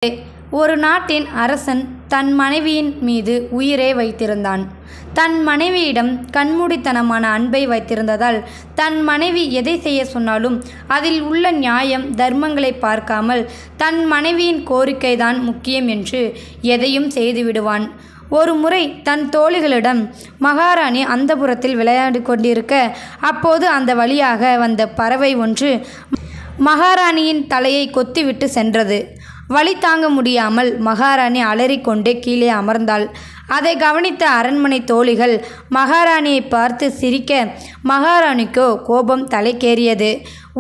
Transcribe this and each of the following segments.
ஒரு நாட்டின் அரசன் தன் மனைவியின் மீது உயிரை வைத்திருந்தான். தன் மனைவியிடம் கண்மூடித்தனமான அன்பை வைத்திருந்ததால் தன் மனைவி எதை செய்ய சொன்னாலும் அதில் உள்ள நியாயம் தர்மங்களை பார்க்காமல் தன் மனைவியின் கோரிக்கைதான் முக்கியம் என்று எதையும் செய்துவிடுவான். ஒரு முறை தன் தோழிகளிடம் மகாராணி அந்தப்புரத்தில் விளையாடி கொண்டிருக்க அப்போது அந்த வழியாக வந்த பறவை ஒன்று மகாராணியின் தலையை கொத்திவிட்டு சென்றது. வலி தாங்க முடியாமல் மகாராணி அலறிக்கொண்டே கீழே அமர்ந்தாள். அதை கவனித்த அரண்மனை தோழிகள் மகாராணியை பார்த்து சிரிக்க மகாராணிக்கோ கோபம் தலைக்கேறியது.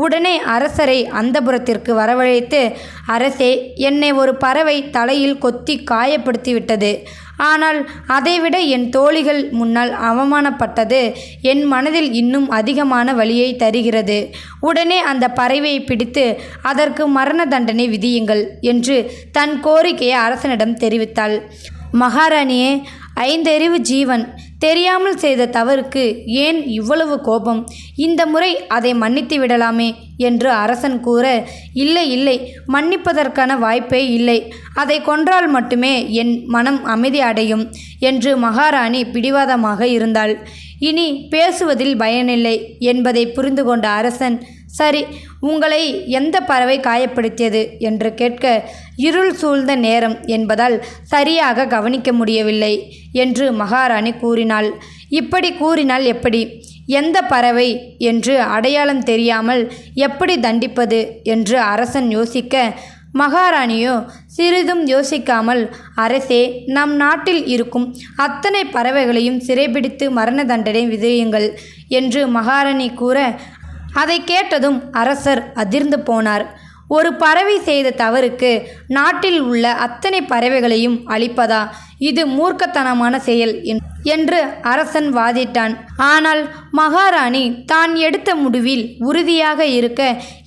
உடனே அரசரை அந்தப்புரத்திற்கு வரவழைத்து, அரசே, என்னை ஒரு பறவை தலையில் கொத்தி காயப்படுத்திவிட்டது. ஆனால் அதைவிட என் தோழிகள் முன்னால் அவமானப்பட்டது என் மனதில் இன்னும் அதிகமான வலியை தருகிறது. உடனே அந்த பறவையை பிடித்து அதற்கு மரண தண்டனை விதியுங்கள் என்று தன் கோரிக்கையை அரசனிடம் தெரிவித்தாள். மகாராணியே, 5 அறிவு ஜீவன், தெரியாமல் செய்த தவறுக்கு ஏன் இவ்வளவு கோபம்? இந்த முறை அதை மன்னித்து விடலாமே என்று அரசன் கூற, இல்லை இல்லை, மன்னிப்பதற்கான வாய்ப்பே இல்லை. அதை கொன்றால் மட்டுமே என் மனம் அமைதி அடையும் என்று மகாராணி பிடிவாதமாக இருந்தாள். இனி பேசுவதில் பயனில்லை என்பதை புரிந்து கொண்ட அரசன், சரி, உங்களை எந்த பறவை காயப்படுத்தியது என்று கேட்க, இருள் சூழ்ந்த நேரம் என்பதால் சரியாக கவனிக்க முடியவில்லை என்று மகாராணி கூறினாள். இப்படி கூறினால் எப்படி? எந்த பறவை என்று அடையாளம் தெரியாமல் எப்படி தண்டிப்பது என்று அரசன் யோசிக்க, மகாராணியோ சிறிதும் யோசிக்காமல், அரசே, நம் நாட்டில் இருக்கும் அத்தனை பறவைகளையும் சிறைபிடித்து மரண தண்டனை விதியுங்கள் என்று மகாராணி கூற, அதை கேட்டதும் அரசர் அதிர்ந்து போனார். ஒரு பறவை செய்த தவறுக்கு நாட்டில் உள்ள அத்தனை பறவைகளையும் அழிப்பதா? இது மூர்க்கத்தனமான செயல் என்று அரசன் வாதிட்டான். ஆனால் மகாராணி தான் எடுத்த முடிவில் உறுதியாக இருக்க,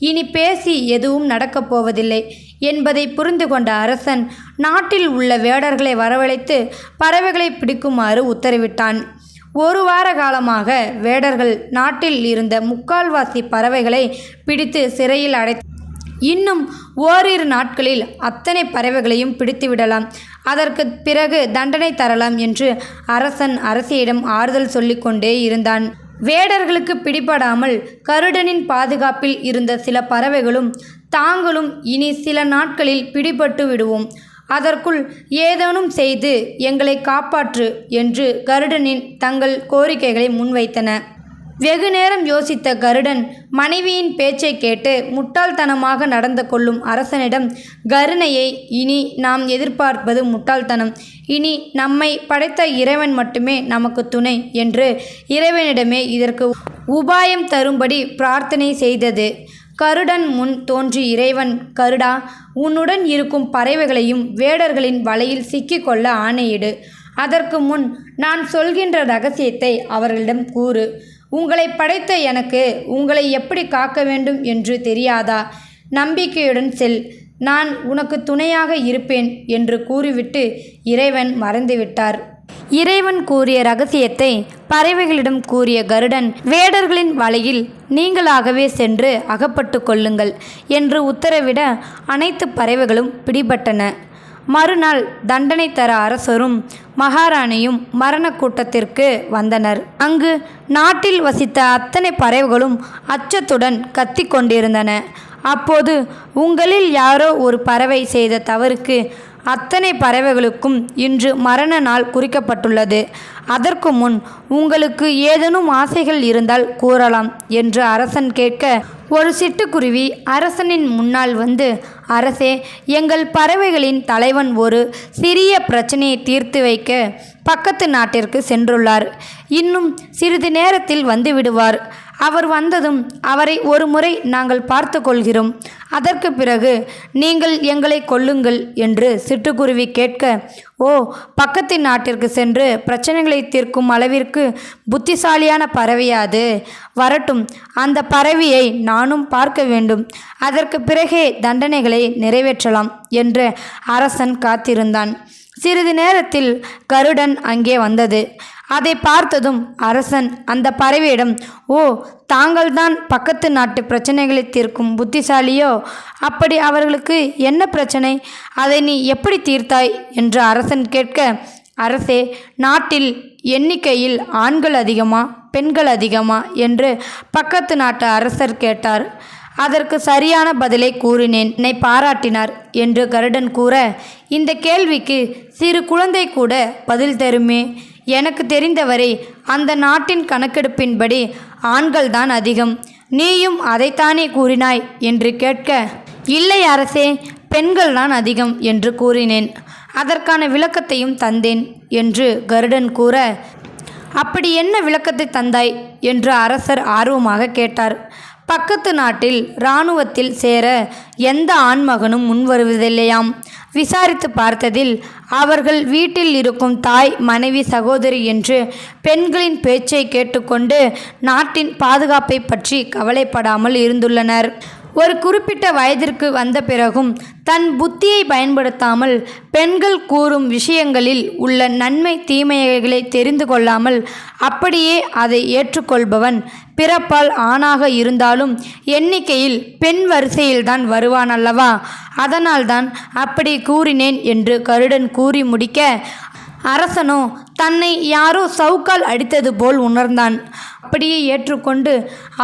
இனி பேசி எதுவும் நடக்கப் போவதில்லை என்பதை புரிந்து கொண்ட அரசன் நாட்டில் உள்ள வேடர்களை வரவழைத்து பறவைகளை பிடிக்குமாறு உத்தரவிட்டான். 1 வார காலமாக வேடர்கள் நாட்டில் இருந்த 3/4வாசி பறவைகளை பிடித்து சிறையில் இன்னும் ஓரிரு நாட்களில் அத்தனை பறவைகளையும் பிடித்துவிடலாம். அதற்கு பிறகு தண்டனை தரலாம் என்று அரசன் அரசியிடம் ஆறுதல் சொல்லிக்கொண்டே இருந்தான். வேடர்களுக்கு பிடிபடாமல் கருடனின் பாதுகாப்பில் இருந்த சில பறவைகளும் தாங்களும் இனி சில நாட்களில் பிடிபட்டு விடுவோம், அதற்குள் ஏதேனும் செய்து எங்களை காப்பாற்று என்று கருடனின் தங்கள் கோரிக்கைகளை முன்வைத்தன. வெகு நேரம் யோசித்த கருடன் மனைவியின் பேச்சை கேட்டு முட்டாள்தனமாக நடந்து கொள்ளும் அரசனிடம், கருணையை இனி நாம் எதிர்பார்ப்பது முட்டாள்தனம். இனி நம்மை படைத்த இறைவன் மட்டுமே நமக்கு துணை என்று இறைவனிடமே இதற்கு உபாயம் தரும்படி பிரார்த்தனை செய்தது. கருடன் முன் தோன்றி இறைவன், கருடா, உன்னுடன் இருக்கும் பறவைகளையும் வேடர்களின் வலையில் சிக்கிக்கொள்ள ஆணையிடு. அதற்கு முன் நான் சொல்கின்ற ரகசியத்தை அவர்களிடம் கூறு. உங்களை படைத்த எனக்கு உங்களை எப்படி காக்க வேண்டும் என்று தெரியாதா? நம்பிக்கையுடன் செல், நான் உனக்கு துணையாக இருப்பேன் என்று கூறிவிட்டு இறைவன் மறைந்துவிட்டார். இறைவன் கூறிய ரகசியத்தை பறவைகளிடம் கூறிய கருடன், வேடர்களின் வலையில் நீங்களாகவே சென்று அகப்பட்டு கொள்ளுங்கள் என்று உத்தரவிட அனைத்து பறவைகளும் பிடிபட்டன. மறுநாள் தண்டனை தர அரசரும் மகாராணியும் மரண கூட்டத்திற்கு வந்தனர். அங்கு நாட்டில் வசித்த அத்தனை பறவைகளும் அச்சத்துடன் கத்திக் கொண்டிருந்தன. அப்போது, உங்களில் யாரோ ஒரு பறவை செய்த தவறுக்கு அத்தனை பறவைகளுக்கும் இன்று மரண நாள் குறிக்கப்பட்டுள்ளது. அதற்கு முன் உங்களுக்கு ஏதேனும் ஆசைகள் இருந்தால் கூறலாம் என்று அரசன் கேட்க, ஒரு சிட்டுக்குருவி அரசனின் முன்னால் வந்து, அரசே, எங்கள் பறவைகளின் தலைவன் ஒரு சிறிய பிரச்சனையை தீர்த்து வைக்க பக்கத்து நாட்டிற்கு சென்றுள்ளார். இன்னும் சிறிது நேரத்தில் வந்துவிடுவார். அவர் வந்ததும் அவரை ஒரு முறை நாங்கள் பார்த்து கொள்கிறோம். அதற்கு பிறகு நீங்கள் எங்களை கொல்லுங்கள் என்று சிட்டுக்குருவி கேட்க, ஓ, பக்கத்து நாட்டிற்கு சென்று பிரச்சனைகளை தீர்க்கும் அளவிற்கு புத்திசாலியான பறவையாது? வரட்டும், அந்த பறவையை நானும் பார்க்க வேண்டும். அதற்கு பிறகே தண்டனைகளை நிறைவேற்றலாம் என்று அரசன் காத்திருந்தான். சிறிது நேரத்தில் கருடன் அங்கே வந்தது. அதை பார்த்ததும் அரசன் அந்த பறவையிடம், ஓ, தாங்கள்தான் பக்கத்து நாட்டு பிரச்சனைகளை தீர்க்கும் புத்திசாலியோ? அப்படி அவர்களுக்கு என்ன பிரச்சனை? அதை நீ எப்படி தீர்த்தாய் என்று அரசன் கேட்க, அரசே, நாட்டில் எண்ணிக்கையில் ஆண்கள் அதிகமா பெண்கள் அதிகமா என்று பக்கத்து நாட்டு அரசர் கேட்டார். அதற்கு சரியான பதிலை கூறினேன். என்னை பாராட்டினார் என்று கருடன் கூற, இந்த கேள்விக்கு சிறு குழந்தை கூட பதில் தருமே. எனக்கு தெரிந்தவரை அந்த நாட்டின் கணக்கெடுப்பின்படி ஆண்கள்தான் அதிகம். நீயும் அதைத்தானே கூறினாய் என்று கேட்க, இல்லை அரசே, பெண்கள்தான் அதிகம் என்று கூறினேன். அதற்கான விளக்கத்தையும் தந்தேன் என்று கருடன் கூற, அப்படி என்ன விளக்கத்தை தந்தாய் என்று அரசர் ஆர்வமாக கேட்டார். பக்கத்து நாட்டில் இராணுவத்தில் சேர எந்த ஆண்மகனும் முன்வருவதில்லையாம். விசாரித்து பார்த்ததில் அவர்கள் வீட்டில் இருக்கும் தாய், மனைவி, சகோதரி என்று பெண்களின் பேச்சை கேட்டுக்கொண்டு நாட்டின் பாதுகாப்பை பற்றி கவலைப்படாமல் இருந்துள்ளனர். ஒரு குறிப்பிட்ட வயதிற்கு வந்த பிறகும் தன் புத்தியை பயன்படுத்தாமல் பெண்கள் கூறும் விஷயங்களில் உள்ள நன்மை தீமைகளை தெரிந்து கொள்ளாமல் அப்படியே அதை ஏற்றுக்கொள்பவன் பிறப்பால் ஆணாக இருந்தாலும் எண்ணிக்கையில் பெண் வரிசையில்தான் வருவான் அல்லவா? அதனால்தான் அப்படி கூறினேன் என்று கருடன் கூறி முடிக்க, அரசனோ தன்னை யாரோ சவுக்கால் அடித்தது போல் உணர்ந்தான். அப்படியே ஏற்றுக்கொண்டு,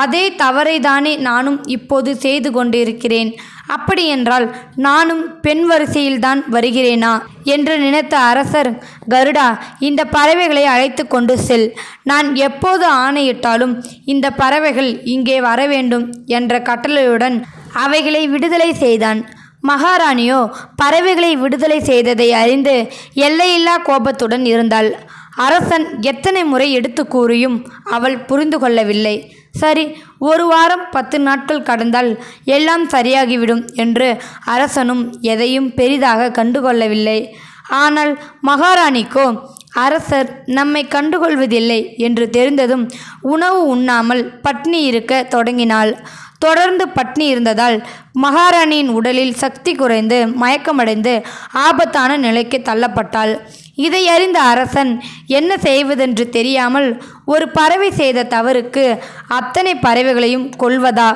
அதே தவறைதானே நானும் இப்போது செய்து கொண்டிருக்கிறேன். அப்படியென்றால் நானும் பெண் வரிசையில்தான் வருகிறேனா என்று நினைத்த அரசர், கருடா, இந்த பறவைகளை அழைத்து கொண்டு செல். நான் எப்போது ஆணையிட்டாலும் இந்த பறவைகள் இங்கே வர வேண்டும் என்ற கட்டளையுடன் அவைகளை விடுதலை செய்தான். மகாராணியோ பறவைகளை விடுதலை செய்ததை அறிந்து எல்லையில்லா கோபத்துடன் இருந்தாள். அரசன் எத்தனை முறை எடுத்து கூறியும் அவள் புரிந்து கொள்ளவில்லை. சரி, 1 வாரம் 10 நாட்கள் கடந்தால் எல்லாம் சரியாகிவிடும் என்று அரசனும் எதையும் பெரிதாக கண்டுகொள்ளவில்லை. ஆனால் மகாராணிக்கோ அரசர் நம்மை கண்டுகொள்வதில்லை என்று தெரிந்ததும் உணவு உண்ணாமல் பட்னி இருக்க தொடங்கினாள். தொடர்ந்து பட்னி இருந்ததால் மகாராணியின் உடலில் சக்தி குறைந்து மயக்கமடைந்து ஆபத்தான நிலைக்கு தள்ளப்பட்டாள். இதை அறிந்த அரசன் என்ன செய்வதென்று தெரியாமல், ஒரு பறவை செய்த தவறுக்கு அத்தனை பறவைகளையும் கொல்வதா,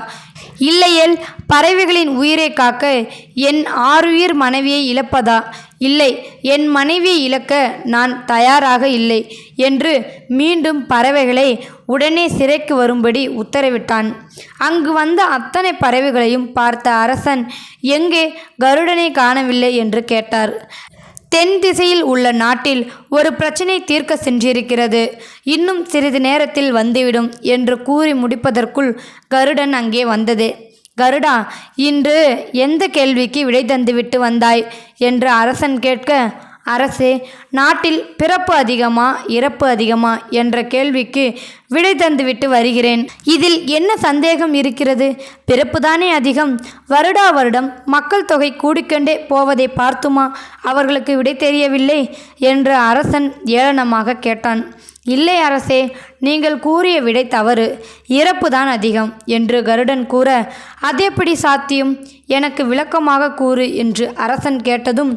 இல்லையேல் பறவைகளின் உயிரை காக்க என் 6 மனைவியை இழப்பதா, இல்லை, என் மனைவியை இழக்க நான் தயாராக இல்லை என்று மீண்டும் பறவைகளை உடனே சிறைக்கு வரும்படி உத்தரவிட்டான். அங்கு வந்த அத்தனை பறவைகளையும் பார்த்த அரசன், எங்கே கருடனை காணவில்லை என்று கேட்டார். தென் திசையில் உள்ள நாட்டில் ஒரு பிரச்சனை தீர்க்க சென்றிருக்கிறது, இன்னும் சிறிது நேரத்தில் வந்துவிடும் என்று கூறி முடிப்பதற்குள் கருடன் அங்கே வந்தது. கருடா, இன்று எந்த கேள்விக்கு விடை தந்துவிட்டு வந்தாய் என்று அரசன் கேட்க, அரசே, நாட்டில் பிறப்பு அதிகமா இறப்பு அதிகமா என்ற கேள்விக்கு விடை தந்துவிட்டு வருகிறேன். இதில் என்ன சந்தேகம் இருக்கிறது? பிறப்புதானே அதிகம். வருடா வருடம் மக்கள் தொகை கூடிக்கொண்டே போவதை பார்த்துமா அவர்களுக்கு விடை தெரியவில்லை என்று அரசன் ஏளனமாக கேட்டான். இல்லை அரசே, நீங்கள் கூறிய விடை தவறு. இறப்புதான் அதிகம் என்று கருடன் கூற, அதெப்படி சாத்தியம்? எனக்கு விளக்கமாக கூறு என்று அரசன் கேட்டதும்,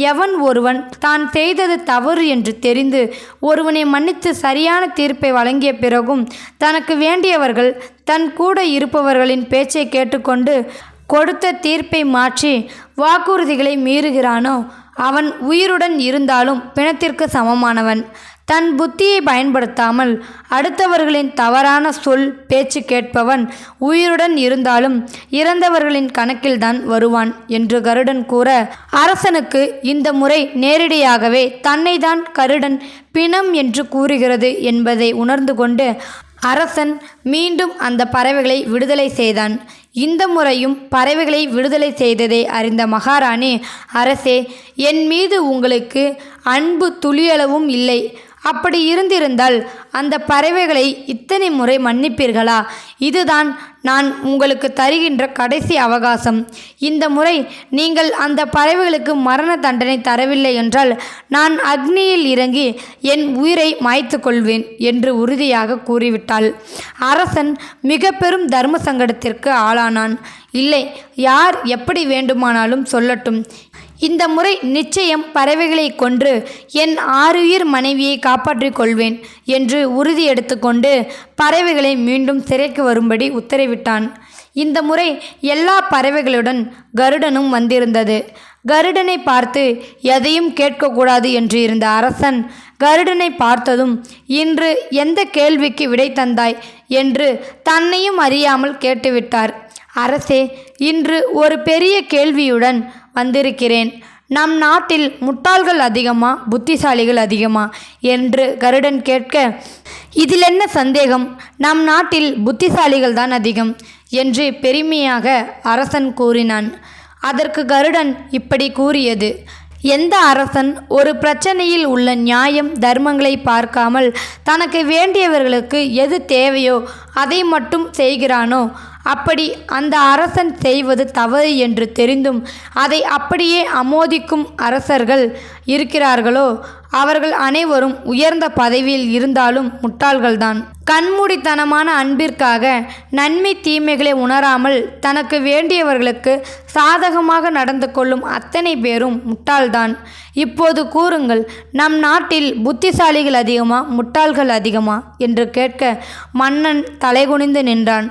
எவன் ஒருவன் தான் செய்தது தவறு என்று தெரிந்து ஒருவனை மன்னித்து சரியான தீர்ப்பை வழங்கிய பிறகும் தனக்கு வேண்டியவர்கள் தன் கூட இருப்பவர்களின் பேச்சை கேட்டுக்கொண்டு கொடுத்த தீர்ப்பை மாற்றி வாக்குறுதிகளை மீறுகிறானோ அவன் உயிருடன் இருந்தாலும் பிணத்திற்கு சமமானவன். தன் புத்தியை பயன்படுத்தாமல் அடுத்தவர்களின் தவறான சொல் பேச்சு கேட்பவன் உயிருடன் இருந்தாலும் இறந்தவர்களின் கணக்கில்தான் வருவான் என்று கருடன் கூற, அரசனுக்கு இந்த முறை நேரடியாகவே தன்னைதான் கருடன் பிணம் என்று கூறுகிறது என்பதை உணர்ந்து கொண்டு அரசன் மீண்டும் அந்த பறவைகளை விடுதலை செய்தான். இந்த முறையும் பறவைகளை விடுதலை செய்ததை அறிந்த மகாராணி, அரசே, என் மீது உங்களுக்கு அன்பு துளியளவும் இல்லை. அப்படி இருந்திருந்தால் அந்த பறவைகளை இத்தனை முறை மன்னிப்பீர்களா? இதுதான் நான் உங்களுக்கு தருகின்ற கடைசி அவகாசம். இந்த முறை நீங்கள் அந்த பறவைகளுக்கு மரண தண்டனை தரவில்லை என்றால் நான் அக்னியில் இறங்கி என் உயிரை மாய்த்து கொள்வேன் என்று உறுதியாக கூறிவிட்டாள். அரசன் மிக பெரும் தர்ம சங்கடத்திற்கு ஆளானான். இல்லை, யார் எப்படி வேண்டுமானாலும் சொல்லட்டும், இந்த முறை நிச்சயம் பறவைகளை கொன்று என் 6 உயிர் மனைவியை காப்பாற்றிக் கொள்வேன் என்று உறுதி எடுத்துக்கொண்டு பறவைகளை மீண்டும் சிறைக்கு வரும்படி உத்தரவிட்டான். இந்த முறை எல்லா பறவைகளுடன் கருடனும் வந்திருந்தது. கருடனை பார்த்து எதையும் கேட்கக்கூடாது என்று இருந்த அரசன் கருடனை பார்த்ததும், இன்று எந்த கேள்விக்கு விடை தந்தாய் என்று தன்னையும் அறியாமல் கேட்டுவிட்டார். அரசே, இன்று ஒரு பெரிய கேள்வியுடன் வந்திருக்கிறேன். நம் நாட்டில் முட்டாள்கள் அதிகமா புத்திசாலிகள் அதிகமா என்று கருடன் கேட்க, இதில் என்ன சந்தேகம், நம் நாட்டில் புத்திசாலிகள் தான் அதிகம் என்று பெருமையாக அரசன் கூறினான். அதற்கு கருடன் இப்படி கூறியது: எந்த அரசன் ஒரு பிரச்சனையில் உள்ள நியாயம் தர்மங்களை பார்க்காமல் தனக்கு வேண்டியவர்களுக்கு எது தேவையோ அதை மட்டும் செய்கிறானோ, அப்படி அந்த அரசன் செய்வது தவறு என்று தெரிந்தும் அதை அப்படியே ஆமோதிக்கும் அரசர்கள் இருக்கிறார்களோ, அவர்கள் அனைவரும் உயர்ந்த பதவியில் இருந்தாலும் முட்டாள்கள்தான். கண்மூடித்தனமான அன்பிற்காக நன்மை தீமைகளை உணராமல் தனக்கு வேண்டியவர்களுக்கு சாதகமாக நடந்து கொள்ளும் அத்தனை பேரும் முட்டாள்தான். இப்போது கூறுங்கள், நம் நாட்டில் புத்திசாலிகள் அதிகமா முட்டாள்கள் அதிகமா என்று கேட்க மன்னன் தலைகுனிந்து நின்றான்.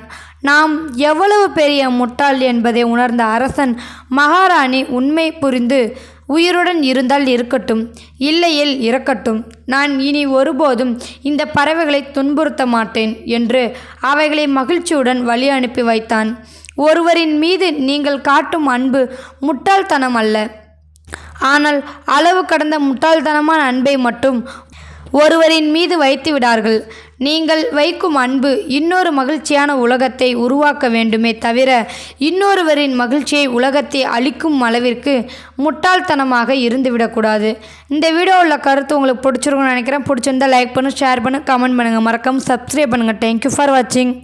நாம் எவ்வளவு பெரிய முட்டாள் என்பதை உணர்ந்த அரசன், மகாராணி உண்மை புரிந்து உயிருடன் இருந்தால் இருக்கட்டும், இல்லையில் இறக்கட்டும். நான் இனி ஒருபோதும் இந்த பறவைகளை துன்புறுத்த மாட்டேன் என்று அவைகளை மகிழ்ச்சியுடன் வழி அனுப்பி வைத்தான். ஒருவரின் மீது நீங்கள் காட்டும் அன்பு முட்டாள்தனம் அல்ல, ஆனால் அளவு கடந்த முட்டாள்தனமான அன்பை மட்டும் ஒருவரின் மீது வைத்து விடார்கள். நீங்கள் வைக்கும் அன்பு இன்னொரு மகிழ்ச்சியான உலகத்தை உருவாக்க வேண்டுமே தவிர இன்னொருவரின் மகிழ்ச்சியை உலகத்தை அளிக்கும் அளவிற்கு முட்டாள்தனமாக இருந்துவிடக்கூடாது. இந்த வீடியோ உள்ள கருத்து உங்களுக்கு பிடிச்சிருக்குன்னு நினைக்கிறேன். பிடிச்சிருந்தால் லைக் பண்ணுங்கள், ஷேர் பண்ணுங்கள், கமெண்ட் பண்ணுங்கள், மறக்காமல் சப்ஸ்கிரைப் பண்ணுங்கள். தேங்க்யூ ஃபார் வாட்சிங்.